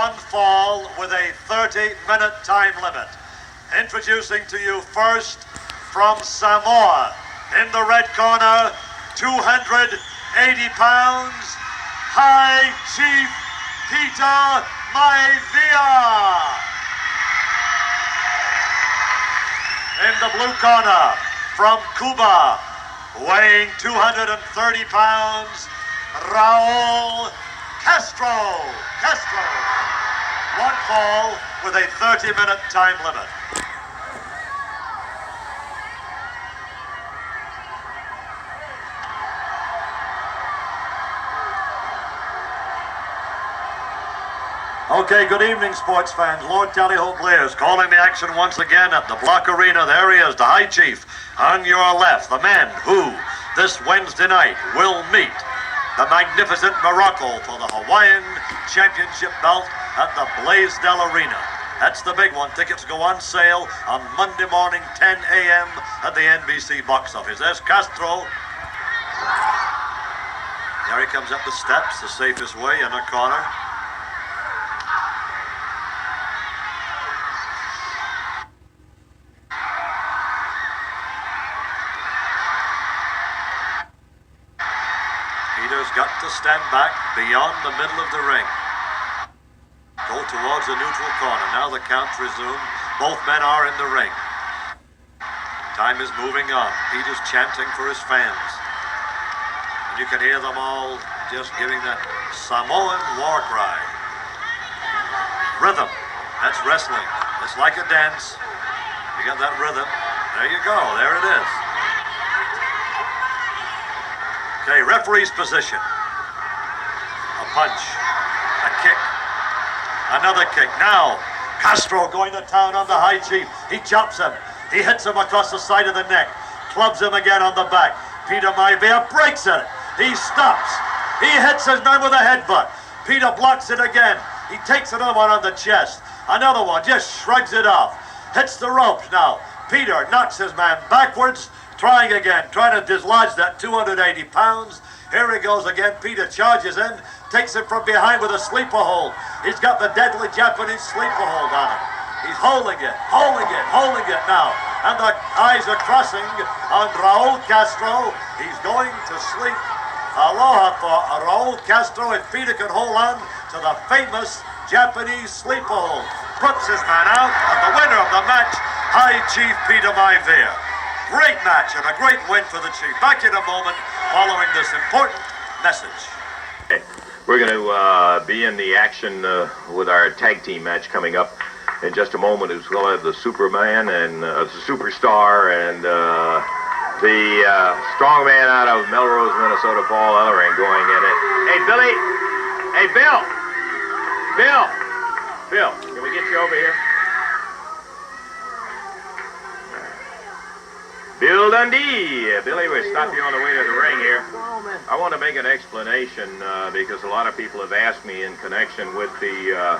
one fall with a 30-minute time limit. Introducing to you first from Samoa, in the red corner, 280 pounds, High Chief Peter Maivia. In the blue corner, from Cuba, weighing 230 pounds, Raul Castro. One fall with a 30-minute time limit. Okay, good evening, sports fans. Lord Tallyho Blair's calling the action once again at the Block Arena. There he is, the High Chief. On your left, the man who, this Wednesday night, will meet the magnificent Morocco for the Hawaiian Championship belt at the Blaisdell Arena. That's the big one. Tickets go on sale on Monday morning, 10 a.m. at the NBC box office. There's Castro. There he comes up the steps, the safest way in a corner. Peter's got to stand back beyond the middle of the ring. Go towards the neutral corner. Now the count's resumed. Both men are in the ring. Time is moving on. Peter's chanting for his fans. And you can hear them all just giving that Samoan war cry. Rhythm. That's wrestling. It's like a dance. You got that rhythm. There you go. There it is. Okay, referee's position. A punch. A kick. Another kick. Now, Castro going to town on the High Chief. He chops him. He hits him across the side of the neck. Clubs him again on the back. Peter Maivia breaks it. He stops. He hits his man with a headbutt. Peter blocks it again. He takes another one on the chest. Another one, just shrugs it off. Hits the ropes now. Peter knocks his man backwards. Trying again, trying to dislodge that 280 pounds. Here he goes again. Peter charges in, takes him from behind with a sleeper hold. He's got the deadly Japanese sleeper hold on him. He's holding it now. And the eyes are crossing on Raul Castro. He's going to sleep. Aloha for Raul Castro if Peter can hold on to the famous Japanese sleeper hold. Puts his man out, and the winner of the match, High Chief Peter Maivia. Great match and a great win for the Chief. Back in a moment following this important message. Okay. We're going to be in the action with our tag team match coming up in just a moment. It's going to have the Superman and the Superstar and the strongman out of Melrose, Minnesota, Paul Ellering going in it. Hey, Billy. Hey, Bill. Bill, can we get you over here? Bill Dundee. Billy, we'll stop you on the way to the ring here. I want to make an explanation because a lot of people have asked me in connection with the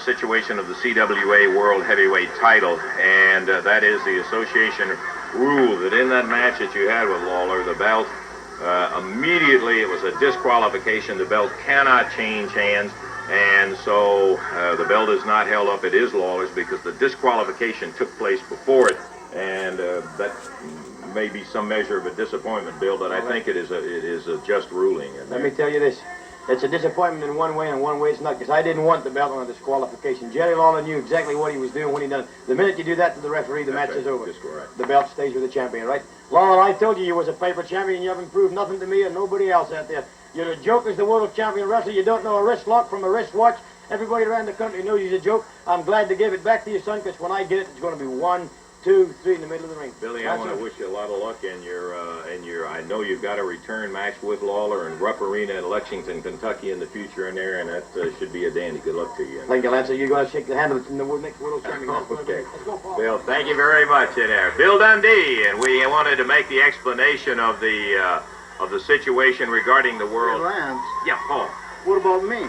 situation of the CWA World Heavyweight title, and that is the association rule that in that match that you had with Lawler, the belt, immediately it was a disqualification. The belt cannot change hands, and so the belt is not held up. It is Lawler's because the disqualification took place before it. And that may be some measure of a disappointment, Bill, but I think it is a just ruling. Let me tell you this. It's a disappointment in one way, and one way it's not, because I didn't want the belt on a disqualification. Jerry Lawler knew exactly what he was doing when he done it. The minute you do that to the referee, the match is over. That's correct. The belt stays with the champion, right? Lawler, I told you was a paper champion. You haven't proved nothing to me and nobody else out there. You're a joke as the world champion wrestler. You don't know a wrist lock from a wristwatch. Everybody around the country knows he's a joke. I'm glad to give it back to you, son, because when I get it, it's going to be 1, 2, 3 in the middle of the ring. Billy, I want to wish you a lot of luck in your I know you've got a return match with Lawler and Rupp Arena in Lexington, Kentucky in the future in there, and that should be a dandy. Good luck to you. Thank you, Lance. You're going to shake the hand of the next world champion. Okay. Let's go, Paul. Bill, thank you very much in there. Bill Dundee, and we wanted to make the explanation of the situation regarding the world. Hey, Lance. Yeah, Paul. What about me?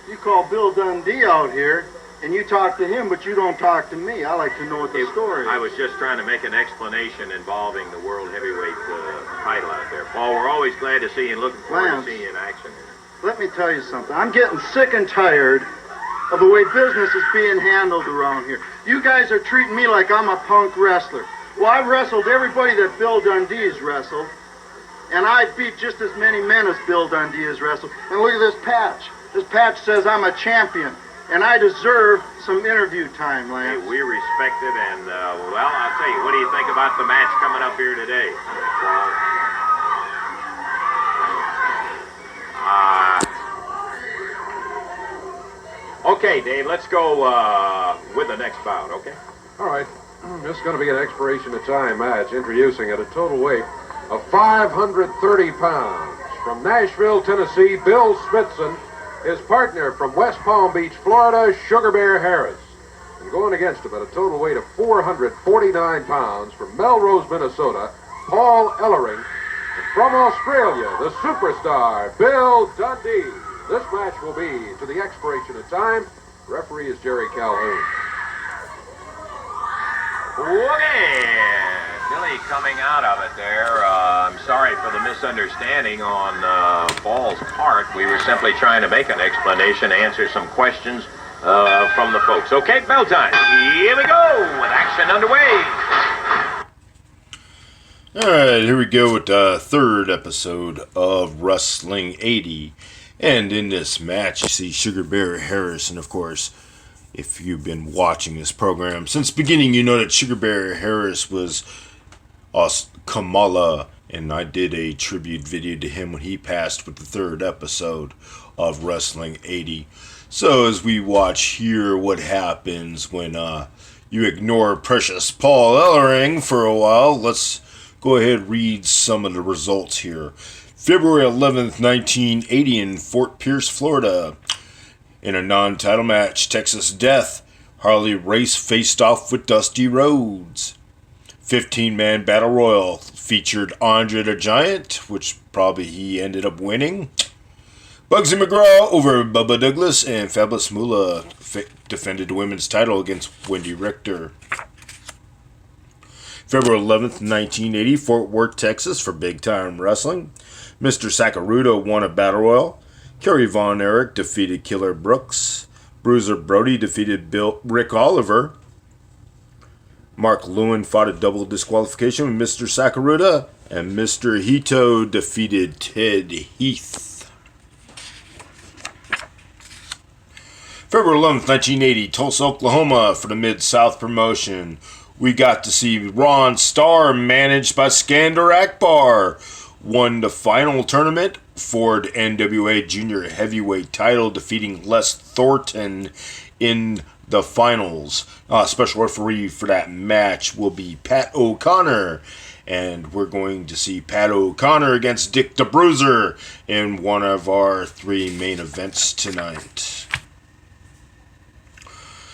You call Bill Dundee out here, and you talk to him, but you don't talk to me. I like to know what the story is. I was just trying to make an explanation involving the World Heavyweight title out there. Paul, we're always glad to see you and looking forward to seeing you in action. let me tell you something. I'm getting sick and tired of the way business is being handled around here. You guys are treating me like I'm a punk wrestler. Well, I've wrestled everybody that Bill Dundee's wrestled, and I beat just as many men as Bill Dundee has wrestled. And look at this patch. This patch says I'm a champion, and I deserve some interview time, Lance. Hey, we respect it, and, well, I'll tell you, what do you think about the match coming up here today? Okay, Dave, let's go with the next bout, okay? All right. This is going to be an expiration of time match, introducing at a total weight of 530 pounds. From Nashville, Tennessee, Bill Smithson, his partner from West Palm Beach, Florida, Sugar Bear Harris. And going against him at a total weight of 449 pounds from Melrose, Minnesota, Paul Ellering. And from Australia, the superstar, Bill Dundee. This match will be to the expiration of time. Referee is Jerry Calhoun. Okay, Billy coming out of it there. I'm sorry for the misunderstanding on Paul's part. We were simply trying to make an explanation, answer some questions from the folks. Okay, bell time. Here we go with action underway. All right, here we go with the third episode of Wrestling 80. And in this match, you see Sugar Bear Harris, and of course, if you've been watching this program since the beginning, you know that Sugar Bear Harris was Kamala, and I did a tribute video to him when he passed with the third episode of Wrestling 80. So as we watch here what happens when you ignore precious Paul Ellering for a while, let's go ahead and read some of the results here. February 11th, 1980 in Fort Pierce, Florida. In a non-title match, Texas Death, Harley Race faced off with Dusty Rhodes. 15-man Battle Royal featured Andre the Giant, which probably he ended up winning. Bugsy McGraw over Bubba Douglas, and Fabulous Moolah defended the women's title against Wendy Richter. February 11th, 1980, Fort Worth, Texas for Big Time Wrestling. Mr. Sakaruda won a Battle Royal. Kerry Von Erich defeated Killer Brooks. Bruiser Brody defeated Rick Oliver. Mark Lewin fought a double disqualification with Mr. Sakaruda. And Mr. Hito defeated Ted Heath. February 11th, 1980, Tulsa, Oklahoma for the Mid-South promotion. We got to see Ron Starr, managed by Skandar Akbar, won the final tournament for the NWA Junior Heavyweight title, defeating Les Thornton in the finals. Special referee for that match will be Pat O'Connor. And we're going to see Pat O'Connor against Dick the Bruiser in one of our three main events tonight.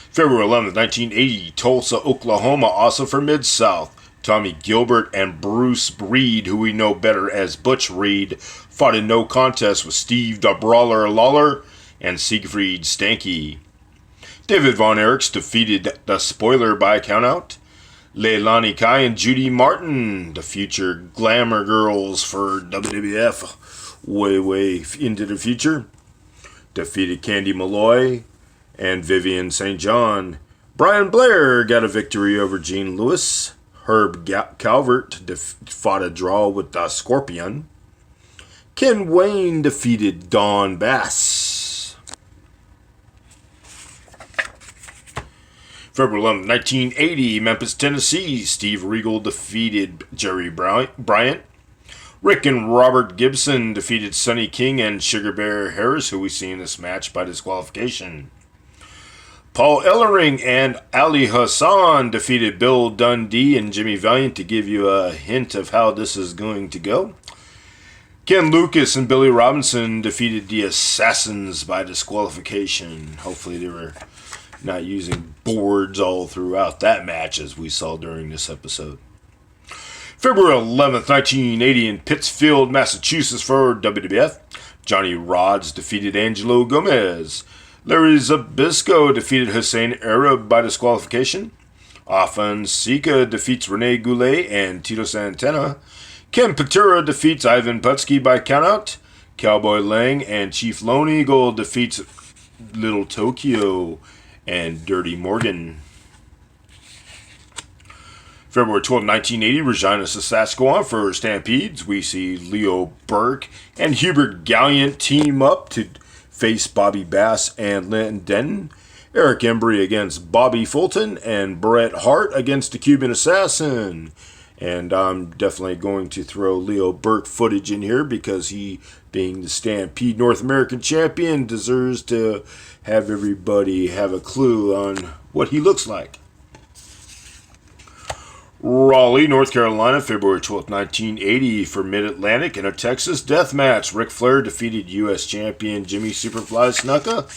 February 11th, 1980, Tulsa, Oklahoma, also for Mid-South. Tommy Gilbert and Bruce Reed, who we know better as Butch Reed, fought in no contest with Steve the Brawler Lawler and Siegfried Stanky. David Von Erichs defeated the Spoiler by countout. Leilani Kai and Judy Martin, the future glamour girls for WWF, way into the future, defeated Candy Malloy and Vivian St. John. Brian Blair got a victory over Gene Lewis. Herb Calvert fought a draw with the Scorpion. Ken Wayne defeated Don Bass. February 11, 1980, Memphis, Tennessee. Steve Regal defeated Jerry Bryant. Rick and Robert Gibson defeated Sonny King and Sugar Bear Harris, who we see in this match by disqualification. Paul Ellering and Ali Hassan defeated Bill Dundee and Jimmy Valiant to give you a hint of how this is going to go. Ken Lucas and Billy Robinson defeated the Assassins by disqualification. Hopefully they were not using boards all throughout that match as we saw during this episode. February 11th, 1980 in Pittsfield, Massachusetts for WWF. Johnny Rodz defeated Angelo Gomez. Larry Zbyszko defeated Hussein Arab by disqualification. Afan Sika defeats Rene Goulet and Tito Santana. Ken Patera defeats Ivan Putski by countout. Cowboy Lang and Chief Lone Eagle defeats Little Tokyo and Dirty Morgan. February 12, 1980, Regina, Saskatchewan for Stampedes. We see Leo Burke and Hubert Gallant team up to face Bobby Bass and Lynn Denton. Eric Embry against Bobby Fulton and Bret Hart against the Cuban Assassin. And I'm definitely going to throw Leo Burke footage in here because he, being the Stampede North American champion, deserves to have everybody have a clue on what he looks like. Raleigh, North Carolina, February 12, 1980 for Mid-Atlantic in a Texas death match. Ric Flair defeated U.S. champion Jimmy Superfly Snuka.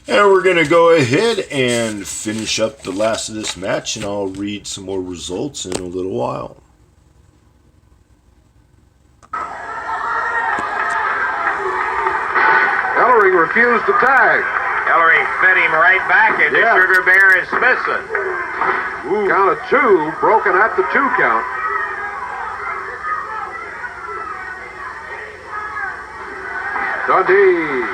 And we're going to go ahead and finish up the last of this match, and I'll read some more results in a little while. Ellering refused to tag. Ellering fed him right back into Sugar Bear and Smithson. Count of 2, broken at the 2 count. Dundee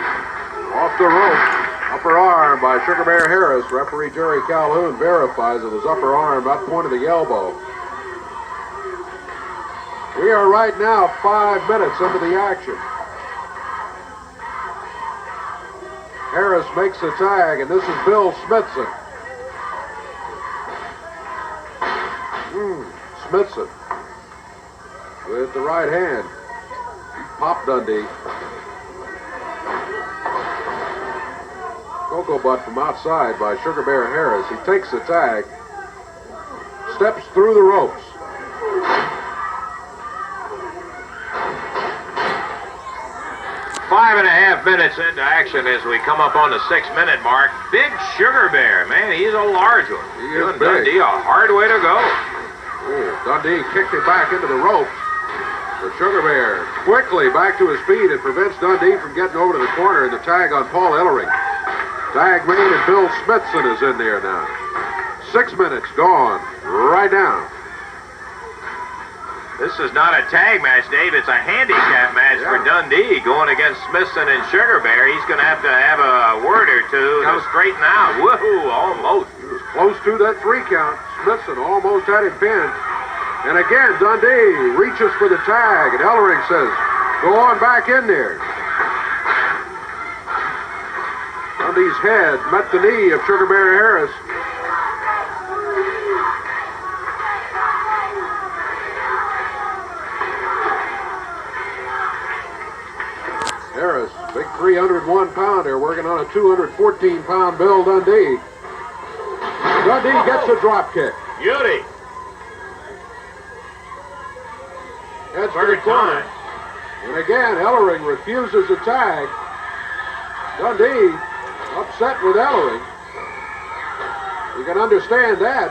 off the rope. Upper arm by Sugar Bear Harris. Referee Jerry Calhoun verifies it was upper arm, about point of the elbow. We are right now 5 minutes into the action. Harris makes the tag, and this is Bill Smithson. Smithson with the right hand. He popped Dundee. Cocoa butt from outside by Sugar Bear Harris. He takes the tag, steps through the ropes. Five and a half minutes into action as we come up on the 6-minute mark. Big Sugar Bear, man, he's a large one. He is Giving big. Dundee a hard way to go. Oh, Dundee kicked him back into the ropes. The Sugar Bear quickly back to his feet. It prevents Dundee from getting over to the corner, and the tag on Paul Ellering. Tag made, and Bill Smithson is in there now. 6 minutes gone right now. This is not a tag match, Dave. It's a handicap match for Dundee going against Smithson and Sugar Bear. He's going to have a word or two to straighten out. Woohoo, almost. He was close to that 3 count. Smithson almost had him pinned. And again, Dundee reaches for the tag, and Ellering says, go on back in there. Dundee's head met the knee of Sugar Bear Harris. Harris, big 301 pounder, working on a 214-pound Bill Dundee. Dundee gets a drop kick. Beauty. Heads to the corner. And again, Ellering refuses the tag. Dundee upset with Ellering. You can understand that.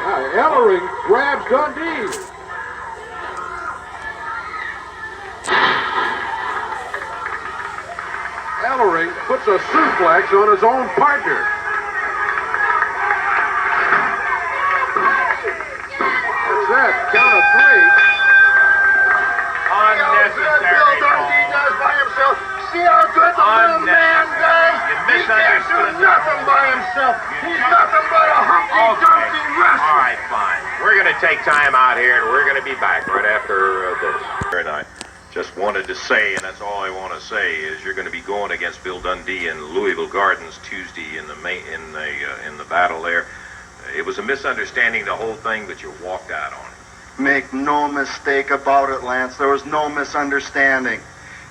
Now, Ellering grabs Dundee. Ellering puts a suplex on his own partner. That's that. Count of 3. Unnecessary. Bill Dundee does by himself. See how good the little man does? He can't do nothing by himself. He's nothing but a Humpty-Dumpty wrestler. All right, fine. We're going to take time out here, and we're going to be back right after this. And I just wanted to say, and that's all I want to say, is you're going to be going against Bill Dundee in Louisville Gardens Tuesday in the battle there. It was a misunderstanding, the whole thing, but you walked out on it. Make no mistake about it, Lance. There was no misunderstanding.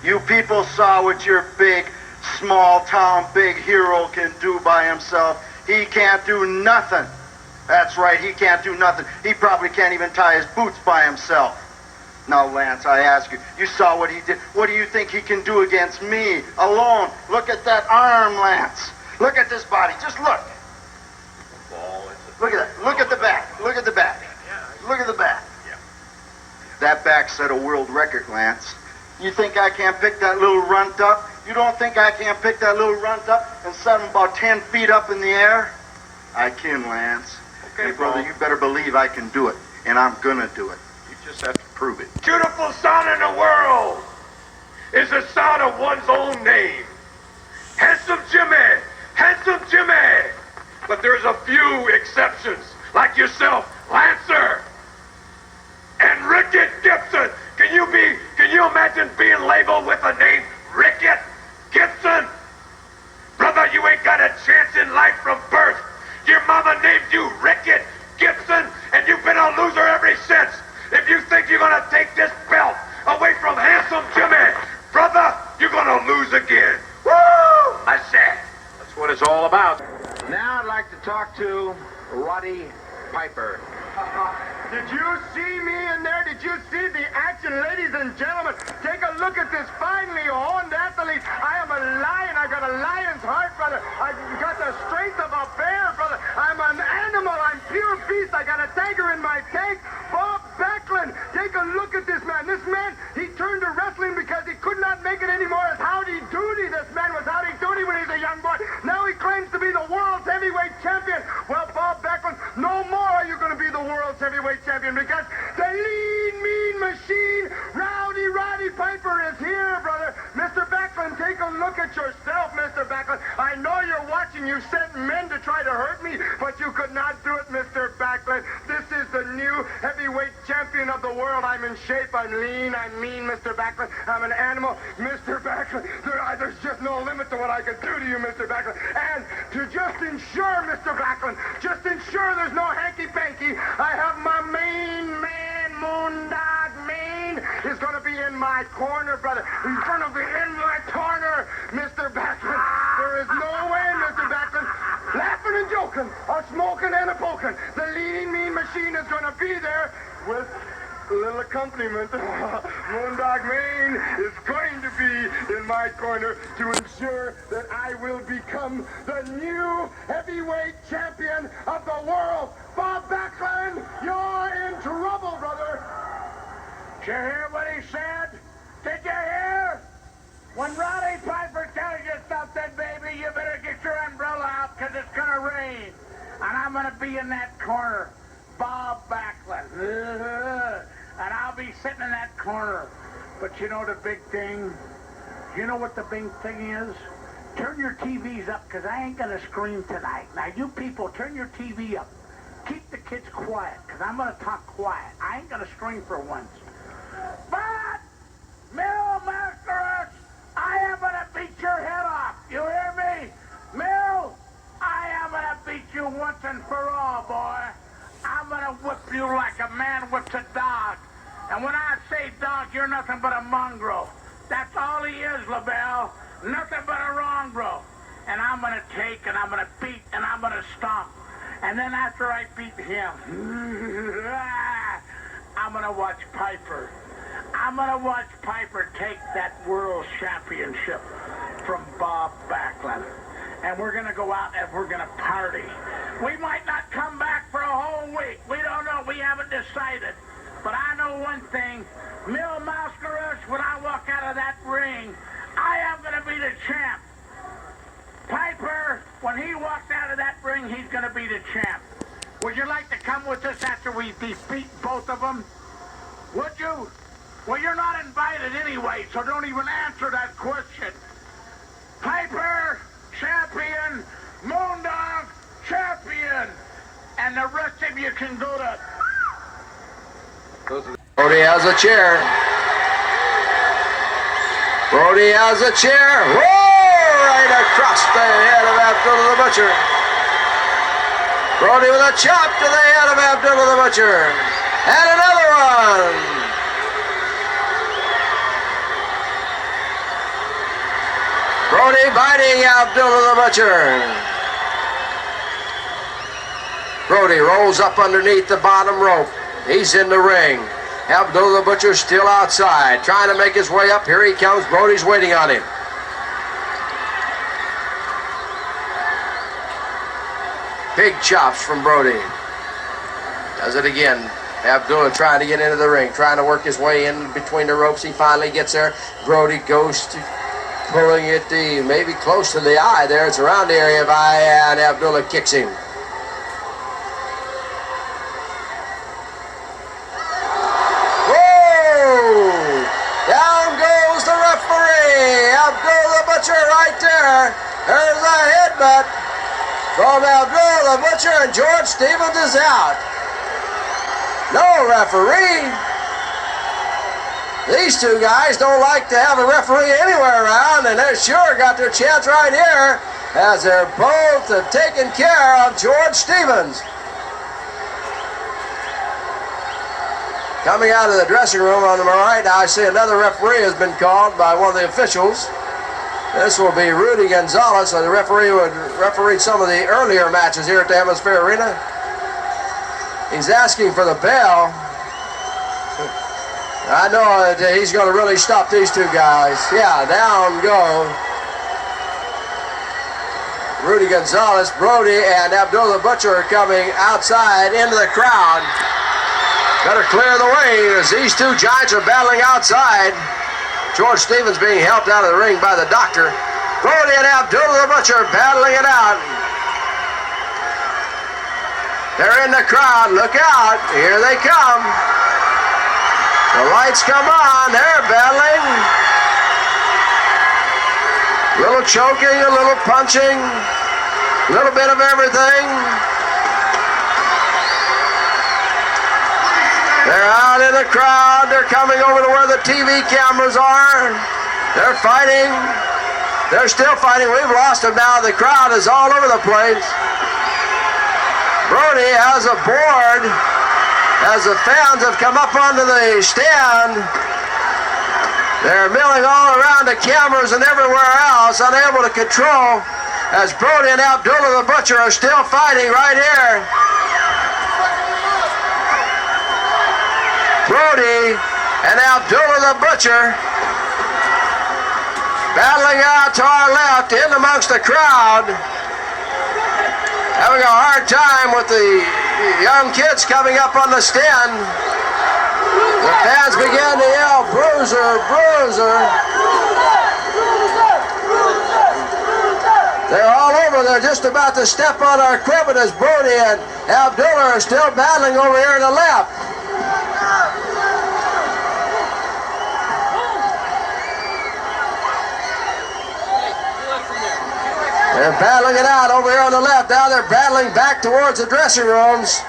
You people saw what your big, small-town big hero can do by himself. He can't do nothing. That's right, he can't do nothing. He probably can't even tie his boots by himself. Now, Lance, I ask you, you saw what he did. What do you think he can do against me, alone? Look at that arm, Lance. Look at this body. Just look. Look at that. Look at the back. Look at the back. Look at the back. That back set a world record, Lance. You think I can't pick that little runt up? You don't think I can't pick that little runt up and set him about 10 feet up in the air? I can, Lance. Okay, brother, you better believe I can do it, and I'm gonna do it. just have to prove it. Beautiful sound in the world is the sound of one's own name. Handsome Jimmy! Handsome Jimmy! But there's a few exceptions, like yourself, Lancer, and Rickett Gibson. Can you imagine being labeled with the name Rickett Gibson? Brother, you ain't got a chance in life from birth. Your mama named you Rickett Gibson, and you've been a loser ever since. If you think you're gonna take this belt away from Handsome Jimmy, brother, you're gonna lose again. Woo! I said. That's what it's all about. Now I'd like to talk to Roddy Piper. Did you see me in there? Did you see the action, ladies and gentlemen? Take a look at this finely honed athlete. I am a lion. I got a lion's heart, brother. I got the strength of a bear, brother. I'm an animal. I'm pure beast. I got a tiger in my tank. Bob Backlund. Take a look at this man. This man, he turned to wrestling because he could not make it anymore as Howdy Doody. This man was Howdy Doody when he was a young boy. Now he claims to be the world's heavyweight champion. Well, Bob Backlund, no more are you going to be the world's heavyweight champion because the lean, mean machine, Roddy Piper is here, brother. Mr. Backlund, take a look at yourself, Mr. Backlund. I know you're watching. You sent men to try to hurt me, but you could not do it, Mr. Backlund. This is the new heavyweight champion of the world. I'm in shape. I'm lean. I'm mean, Mr. Backlund. I'm an animal. Mr. Backlund, there's just no limit to what I could do to you, Mr. Backlund. And to just ensure, Mr. Backlund, just ensure there's no hanky-panky, I have my main man, Moondog Main, is going to be in my corner, brother. He's going to be in my corner, Mr. Backlund. There is no way, Mr. Backlund, laughing and joking, a smoking and a poking. The leading mean machine is going to be there with a little accompaniment. Moondog Main is going to be in my corner to ensure that I will become the new heavyweight champion of the world. Bob Backlund, you're in trouble, brother. Did you hear what he said? Did you hear? When Roddy Piper tells you something, baby, you better get your umbrella out because it's going to rain. And I'm going to be in that corner. Bob Backlund. And I'll be sitting in that corner. But you know the big thing? You know what the big thing is? Turn your TVs up, because I ain't going to scream tonight. Now, you people, turn your TV up. Keep the kids quiet, because I'm going to talk quiet. I ain't going to scream for once. But, Mil Mascaras, I am going to beat your head off. You hear me? Mil, I am going to beat you once and for all, boy. I'm going to whip you like a man whips a dog. And when I say dog, you're nothing but a mongrel. That's all he is, LaBelle. Nothing but a mongrel. And I'm going to take, and I'm going to beat, and I'm going to stomp. And then after I beat him, I'm going to watch Piper. I'm going to watch Piper take that world championship from Bob Backlund. And we're going to go out and we're going to party. We might not come back for a whole week. We don't know. We haven't decided. But I know one thing. Mil Mascaras, when I walk out of that ring, I am going to be the champ. Piper, when he walks out of that ring, he's going to be the champ. Would you like to come with us after we defeat both of them? Would you? Well, you're not invited anyway, so don't even answer that question. Piper, champion. Moondog, champion. And the rest of you can go to... Brody has a chair. Brody has a chair. Whoa! Right across the head of Abdullah the Butcher. Brody with a chop to the head of Abdullah the Butcher. And another one. Brody biting Abdullah the Butcher. Brody rolls up underneath the bottom rope. He's in the ring. Abdullah the Butcher still outside, trying to make his way up. Here he comes. Brody's waiting on him. Big chops from Brody. Does it again. Abdullah trying to get into the ring, trying to work his way in between the ropes. He finally gets there. Brody goes to pulling it maybe close to the eye there. It's around the area of eye, and Abdullah kicks him. right there. There's a headbutt from Abdullah the Butcher, and George Stevens is out. No referee. These two guys don't like to have a referee anywhere around, and they sure got their chance right here as they're both taking care of George Stevens. Coming out of the dressing room on the right, I see another referee has been called by one of the officials. This will be Rudy Gonzalez, the referee who had refereed some of the earlier matches here at the Hemisphere Arena. He's asking for the bell. I know that he's going to really stop these two guys. Yeah, down go Rudy Gonzalez. Brody and Abdullah Butcher are coming outside into the crowd. Better clear the way as these two giants are battling outside. George Stevens being helped out of the ring by the doctor. Brody and Abdullah Butcher battling it out. They're in the crowd. Look out. Here they come. The lights come on. They're battling. A little choking, a little punching, a little bit of everything. They're out in the crowd. They're coming over to where the TV cameras are. They're fighting. They're still fighting. We've lost them now. The crowd is all over the place. Brody has a board as the fans have come up onto the stand. They're milling all around the cameras and everywhere else, unable to control, as Brody and Abdullah the Butcher are still fighting right here. Brody and Abdullah the Butcher battling out to our left in amongst the crowd. Having a hard time with the young kids coming up on the stand. The fans began to yell, "Bruiser, Bruiser." They're all over. They're just about to step on our equipment as Brody and Abdullah are still battling over here to the left. They're battling it out over here on the left. Now they're battling back towards the dressing rooms.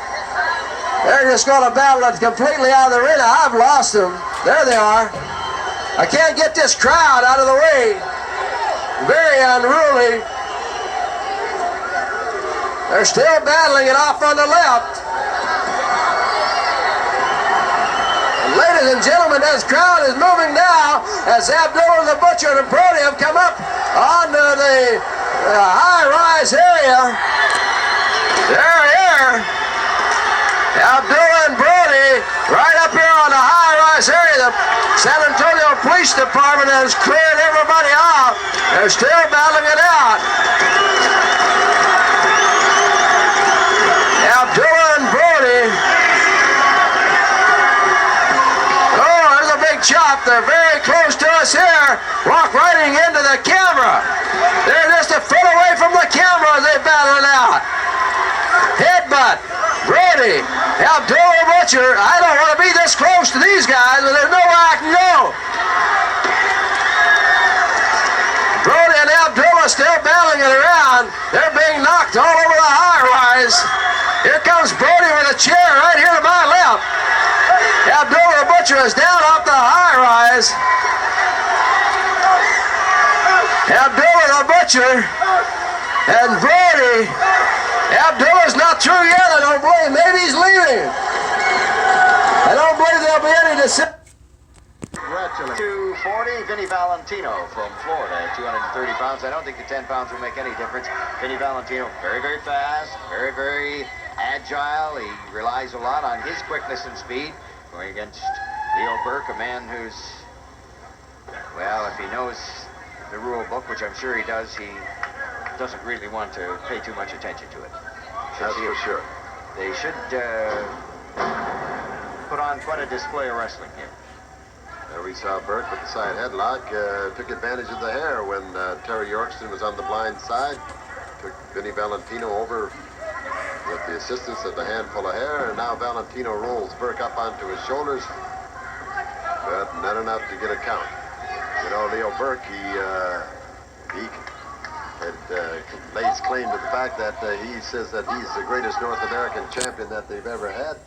They're just going to battle it completely out of the arena. I've lost them. There they are. I can't get this crowd out of the way. Very unruly. They're still battling it off on the left. And ladies and gentlemen, this crowd is moving now as Abdullah the Butcher and Brody have come up onto the high-rise area. They're here. Abdullah and Brody right up here on the high-rise area. The San Antonio Police Department has cleared everybody out. They're still battling it out. Abdullah and Brody. Oh, there's a big chop. They're very close to us here. Walk right into the camera. They're just a foot away from the camera as they battle it out. Headbutt. Brody. Abdullah Butcher. I don't want to be this close to these guys, but there's no way I can go. Brody and Abdullah still battling it around. They're being knocked all over the high-rise. Here comes Brody with a chair right here to my left. Abdullah Butcher is down off the high-rise. Abdullah the Butcher and Brody. Abdullah's not through yet, I don't believe. Maybe he's leaving. I don't believe there'll be any decision. 240, Vinny Valentino from Florida, 230 pounds. I don't think the 10 pounds will make any difference. Vinny Valentino, very, very fast, very, very agile. He relies a lot on his quickness and speed. Going against Leo Burke, a man who's, well, if he knows the rule book, which I'm sure he does, he doesn't really want to pay too much attention to it. That's for sure. They should put on quite a display of wrestling here. There we saw Burke with the side headlock, took advantage of the hair when Terry Yorkston was on the blind side, took Vinny Valentino over with the assistance of the handful of hair, and now Valentino rolls Burke up onto his shoulders, but not enough to get a count. You know, Leo Burke, he lays claim to the fact that he says that he's the greatest North American champion that they've ever had.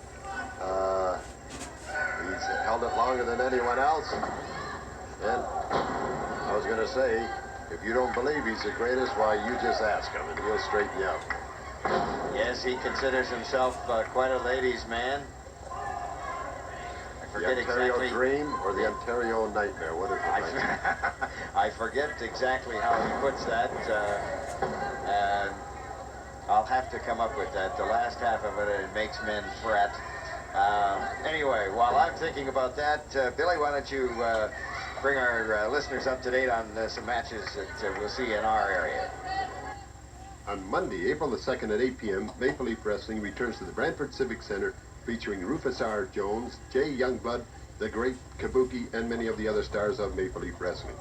He's held it longer than anyone else. And I was going to say, if you don't believe he's the greatest, why, you just ask him and he'll straighten you out. Yes, he considers himself quite a ladies' man. I The forget Ontario exactly. Dream or the Ontario Nightmare? What is it? I forget exactly how he puts that. And I'll have to come up with that. The last half of it makes men fret. Anyway, while I'm thinking about that, Billy, why don't you bring our listeners up to date on some matches that we'll see in our area. On Monday, April the 2nd at 8 p.m., Maple Leaf Wrestling returns to the Brantford Civic Center featuring Rufus R. Jones, Jay Youngblood, the Great Kabuki, and many of the other stars of Maple Leaf Wrestling.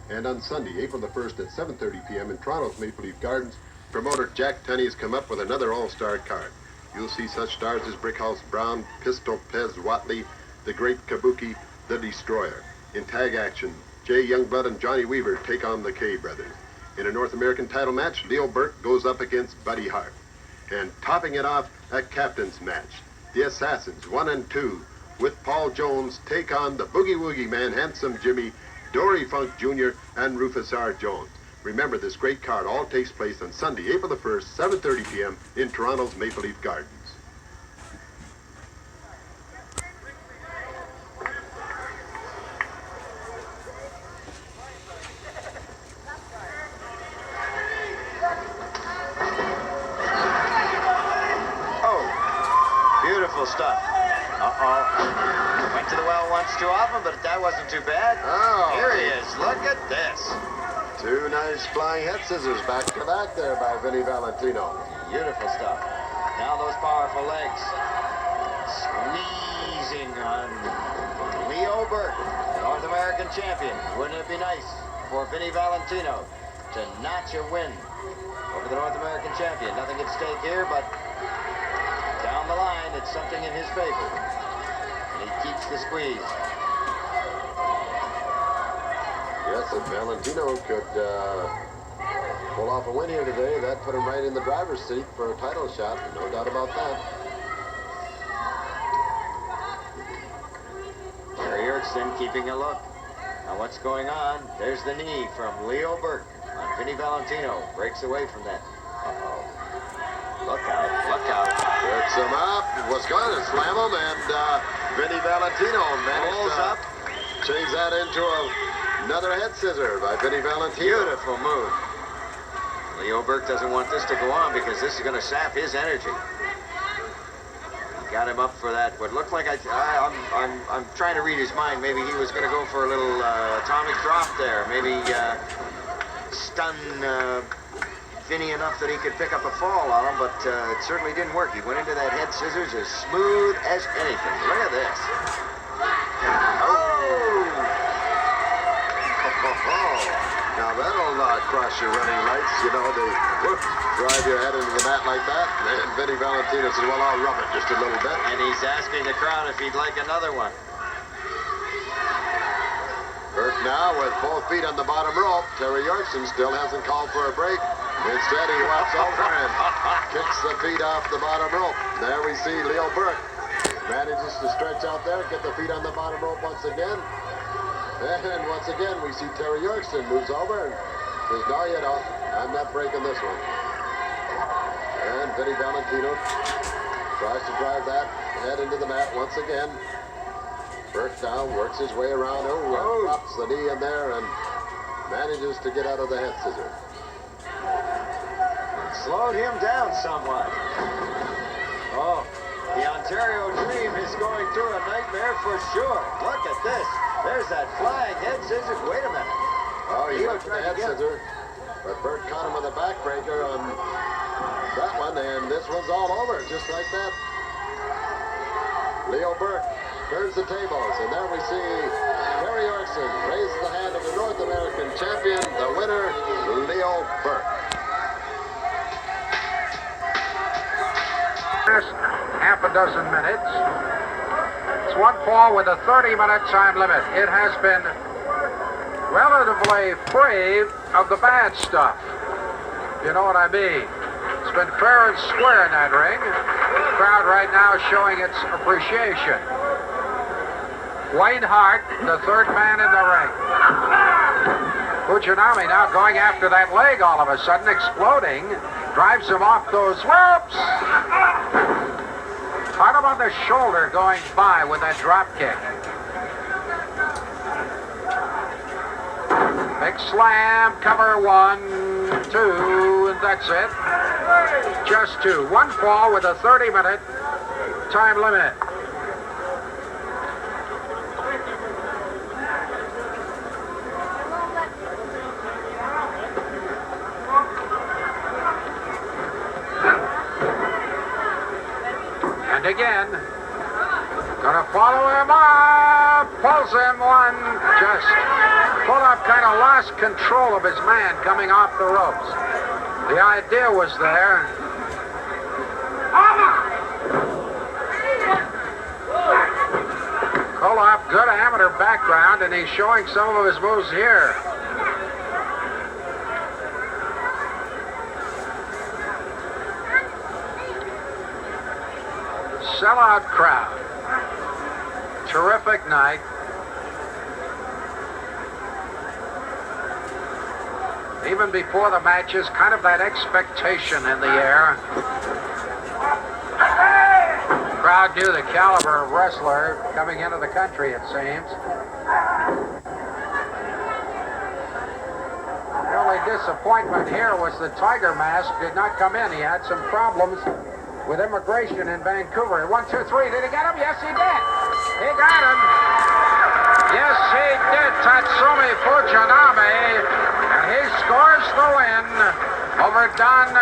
And on Sunday, April the 1st at 7:30 p.m. in Toronto's Maple Leaf Gardens, promoter Jack Tunney has come up with another all-star card. You'll see such stars as Brickhouse Brown, Pistol Pez Watley, the Great Kabuki, the Destroyer. In tag action, Jay Youngblood and Johnny Weaver take on the K Brothers. In a North American title match, Leo Burke goes up against Buddy Hart. And topping it off, a captain's match. The Assassins, 1 and 2, with Paul Jones, take on the Boogie Woogie Man, Handsome Jimmy, Dory Funk Jr., and Rufus R. Jones. Remember, this great card all takes place on Sunday, April the 1st, 7:30 p.m. in Toronto's Maple Leaf Gardens. Stuff. Went to the well once too often, but that wasn't too bad. Oh. Here he is. Look at this. Two nice flying head scissors back to back there by Vinny Valentino. Beautiful stuff. Now those powerful legs. Squeezing on Leo Burke, the North American champion. Wouldn't it be nice for Vinny Valentino to notch a win over the North American champion? Nothing at stake here, but down the line, it's something in his favor. And he keeps the squeeze. Yes, if Valentino could pull off a win here today, that'd put him right in the driver's seat for a title shot. No doubt about that. Terry Erikson keeping a look. Now what's going on? There's the knee from Leo Burke on Vinny Valentino. Breaks away from that. Uh-oh. Look out, look out. Picks him up, was going to slam him, and Vinny Valentino managed to change that into another head scissor by Vinny Valentino. Beautiful move. Leo Burke doesn't want this to go on because this is going to sap his energy. He got him up for that, what looked like I'm trying to read his mind. Maybe he was going to go for a little atomic drop there. Maybe stun Vinny enough that he could pick up a fall on him, but it certainly didn't work. He went into that head scissors as smooth as anything. Look at this. Oh! Now that'll cross your running lights. You know, they drive your head into the mat like that. And Vinny Valentino says, well, I'll rub it just a little bit. And he's asking the crowd if he'd like another one. Burke now with both feet on the bottom rope. Terry Yorkson still hasn't called for a break. Instead, he walks over and kicks the feet off the bottom rope. There we see Leo Burke manages to stretch out there, get the feet on the bottom rope once again. And once again, we see Terry Yorkson moves over and says, no, you don't. I'm not breaking this one. And Vinny Valentino tries to drive that head into the mat once again. Burke now works his way around, drops the knee in there and manages to get out of the head scissor. Slowed him down somewhat. Oh, the Ontario Dream is going through a nightmare for sure. Look at this. There's that flying head scissors. Wait a minute. Oh, he went for the head scissor, but Burke caught him with a backbreaker on that one, and this one's all over, just like that. Leo Burke turns the tables, and there we see Terry Yorkson raises the hand of the North American champion, the winner, Leo Burke. Half a dozen minutes. It's one fall with a 30-minute time limit. It has been relatively free of the bad stuff. you know what I mean. It's been fair and square in that ring. The crowd right now showing its appreciation. Wayne Hart, the third man in the ring. Fujinami now going after that leg all of a sudden, exploding. Drives him off those ropes. Caught him on the shoulder going by with that drop kick. Big slam, cover 1, 2, and that's it. Just 2. One fall with a 30-minute time limit. And again, gonna follow him up, pulls him one, just pull up, kind of lost control of his man coming off the ropes. The idea was there. Koloff, good amateur background, and he's showing some of his moves here. Sellout crowd. Terrific night. Even before the matches, kind of that expectation in the air. The crowd knew the caliber of wrestler coming into the country, it seems. The only disappointment here was the Tiger Mask did not come in. He had some problems with immigration in Vancouver. 1, 2, 3. Did he get him? Yes, he did. He got him. Yes, he did. Tatsumi Fujinami. And he scores the win over Don